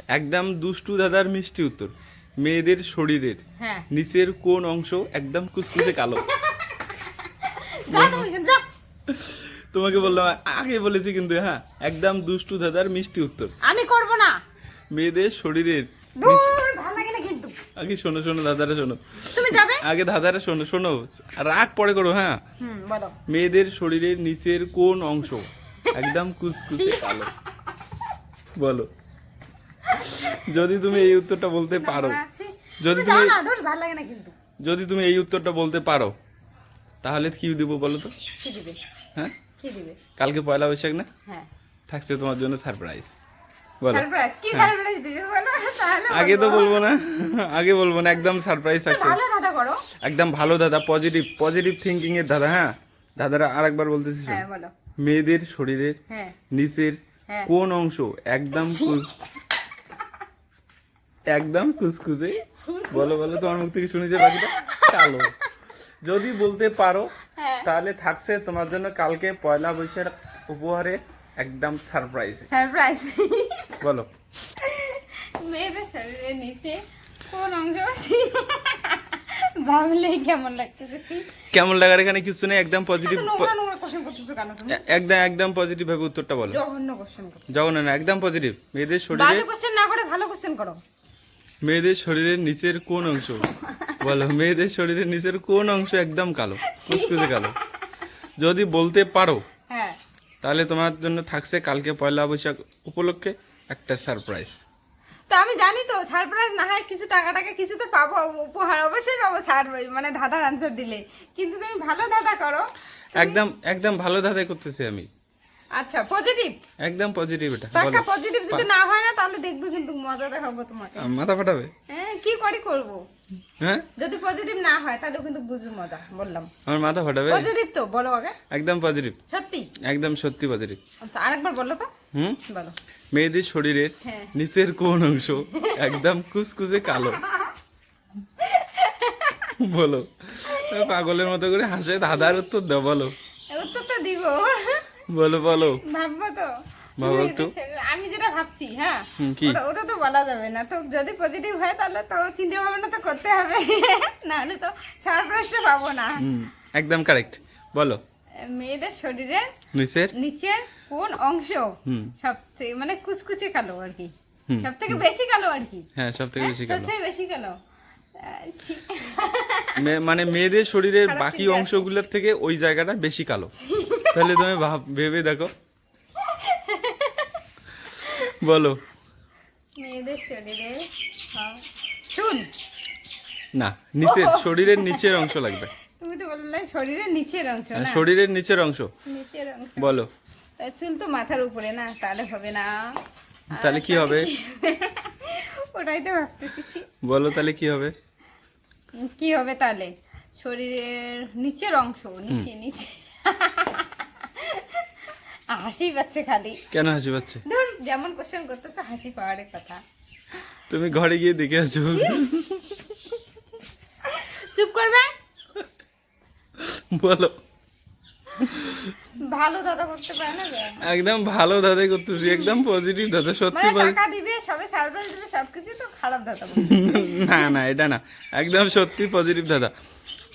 একদম দুষ্টু দাদার মিষ্টি উত্তর। মেয়েদের শরীরের হ্যাঁ নিচের কোন অংশ একদম কুচকুচে কালো? যা তুমি এখানে, যা। তোমাকে বললাম, আগে বলেছি কিন্তু। হ্যাঁ, একদম দুষ্টু দাদার মিষ্টি উত্তর। আমি করব না। মেয়েদের শরীরের দূর, ভালো লাগে না কিন্তু। আগে শোনো শোনো দাদারা শোনো, তুমি যাবে? আগে দাদারা শোনো শোনো, রাগ পরে করো। হ্যাঁ, বলো। মেয়েদের শরীরের নিচের কোন অংশ একদম কুচকুচে কালো? বলো, যদি তুমি এই উত্তরটা বলতে পারো, যদি যাও তুমি না, দূর, ভালো লাগে না কিন্তু। যদি তুমি এই উত্তরটা বলতে পারো, তাহলে কি দিব বলো তো? কি দিবে? হ্যাঁ, কি দিবে? কালকে পয়লা বৈশাখ না, হ্যাঁ, থাকছে তোমার জন্য সারপ্রাইজ। বলো, সারপ্রাইজ। কি সারপ্রাইজ দিবে বলো তাহলে? আগে তো বলবো না, আগে বলবো না, একদম সারপ্রাইজ থাকছে। ভালো দাদা করো। একদম ভালো দাদা, পজিটিভ পজিটিভ থিঙ্কিং এর দাদা। হ্যাঁ, দাদারা আরেকবার বলতেছি শোনো। হ্যাঁ বলো। মেয়েদের শরীরের হ্যাঁ নিচের হ্যাঁ। কোন অংশ একদম একদম কুচকুচে? বলো বলো, তোমার মুখ থেকে শুনেছে বাকিটা কালো। যদি বলতে পারো হ্যাঁ। তাহলে থাকছে তোমার জন্য কালকে পয়লা বৈশাখ উপহারে একদম সারপ্রাইজ। সারপ্রাইজ। বলো, মেয়েদের শরীরের নিচে কোন অংশ আছে? ভাবলেই কেমন লাগতেছে। কেমন লাগার এখানে কিছু নেই, একদম পজিটিভ। নোংরা নোংরা কোশ্চেন করতেছো কেন তুমি? একদম একদম পজিটিভ ভাবে উত্তরটা বলো। জঘন্য কোশ্চেন করছো। জগন না, একদম পজিটিভ। মেয়েদের বাজে শরীরে কোশ্চেন না করে ভালো কোশ্চেন করো। মেয়েদের শরীরের নিচের কোন অংশ? বলো, মেয়েদের শরীরের নিচের কোন অংশ একদম কালো, কুচকুচে কালো? যদি বলতে পারো হ্যাঁ, তাহলে তোমার জন্য থাকছে কালকে পয়লা বৈশাখ উপলক্ষে একটা সারপ্রাইজ। তো আমি জানি তো সারপ্রাইজ না হয় কিছু টাকা টাকা কিছু তো পাবো, উপহার অবশ্যই পাবো সারপ্রাইজ, মানে ধাঁধার আনসার দিলে। কিন্তু তুমি ভালো ধাঁধা করো। একদম একদম ভালো ধাঁধাই করতেছি আমি, আচ্ছা পজিটিভ। একদম পজিটিভ। এটা টাকা বলো, পজিটিভ যদি না হয় না তাহলে দেখবো কিন্তু মজা দেখাবো তোমাকে। মাথা ফাটাবে। হ্যাঁ, কি করে করবো? হ্যাঁ, যদি পজিটিভ না হয় তাহলে কিন্তু বুঝবো মজা। বললাম আমার মাথা ফাটাবে। পজিটিভ তো বলো আগে। একদম পজিটিভ, সত্যি? একদম সত্যি পজিটিভ। আচ্ছা আরেকবার বলো তো। হুম, বলো। মেয়েদের শরীরের হ্যাঁ। নিচের কোন অংশ একদম কুচকুচে কালো? বলো, পাগলের মতো করে হাসে, ধাঁধার উত্তর দাও। বলো উত্তর তো দিব। বলো বলো, ভাববো তো। ভাবো একটু। আমি যেটা ভাবছি, হ্যাঁ কি? ওটা তো বলা যাবে না। তো যদি পজিটিভ হয় তাহলে তো চিন্তা ভাবনা তো করতে হবে। নাহলে তো সারপ্রাইজটা পাবো না। একদম কারেক্ট। বলো, মেয়েদের শরীরের নিচের নিচের কোন অংশ সব থেকে মানে কুচকুচে কালো আর কি? হুম। সব থেকে বেশি কালো আর কি? হ্যাঁ, সব থেকে বেশি কালো। সব থেকে বেশি কালো। ছি। মানে মেয়েদের শরীরের খারাপ বাকি চিন্তা আসছে। অংশগুলোর থেকে ওই জায়গাটা বেশি কালো। তাহলে তুমি ভেবে দেখো। বলো, মেয়েদের শরীরের চুল। না, নিচের, শরীরের নিচের অংশ লাগবে। তুমি তো বললে শরীরের নিচের অংশ না? শরীরের নিচের অংশ। নিচের অংশ। বলো, তা চুল তো মাথার উপরে না, তাহলে হবে না। তাহলে কি হবে? ওটাই তো ভাবতেছি। বলো তাহলে কি হবে? কি হবে তাহলে? শরীরের নিচের অংশ, নিচে নিচে। হাসি পাচ্ছে খালি। কেন হাসি পাচ্ছে? ধুর, যেমন কোশ্চেন করতেছো হাসি পাওয়ার কথা। তুমি ঘরে গিয়ে দেখে আসো। চুপ করবে? বলো, ভালো দাদা করতে পারে না গো? একদম ভালো দাদাই করতেছি, একদম পজিটিভ দাদা, সত্যি মানে টাকা দিবে, সবে সারপ্রাইজ দিবে, সবকিছু তো খারাপ দাদা। না না, এটা না, একদম সত্যি পজিটিভ দাদা।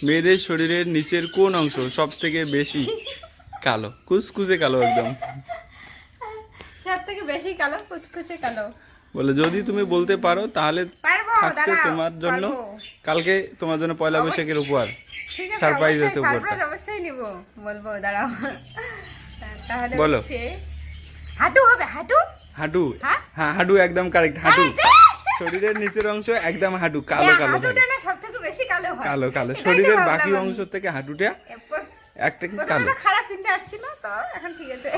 মেয়েদের শরীরের নিচের কোন অংশ সব থেকে বেশি কালো, কুচকুচে কালো একদম? সব থেকে বেশি কালো, কুচকুচে কালো। বলে, যদি তুমি বলতে পারো তাহলে পারবো, থাকছে দাঁড়াও, তোমার জন্য পারবো। কালকে তোমার জন্য পয়লা বৈশাখের উপহার। ঠিক আছে, সারপ্রাইজ অবশ্যই আছে উপহারটা। সারপ্রাইজ অবশ্যই নিব। বলবো, দাঁড়াও। তাহলে বলো। হচ্ছে হাঁটু হবে, হাঁটু। হাঁটু? হ্যাঁ? হ্যাঁ, হাঁটু একদম কারেক্ট। হাঁটু, শরীরের নিচের অংশ একদম হাঁটু, কালো কালো থাকে। হাঁটুটা না সব থেকে বেশি কালো হয়। কালো কালো, এটাই তো শরীরের ভাবলাম বাকি আমি। অংশ থেকে হাঁটুটা এরপর একটা কি প্রথমে কালো। তো খারাপ চিন্তা আসছিল, তো এখন ঠিক আছে।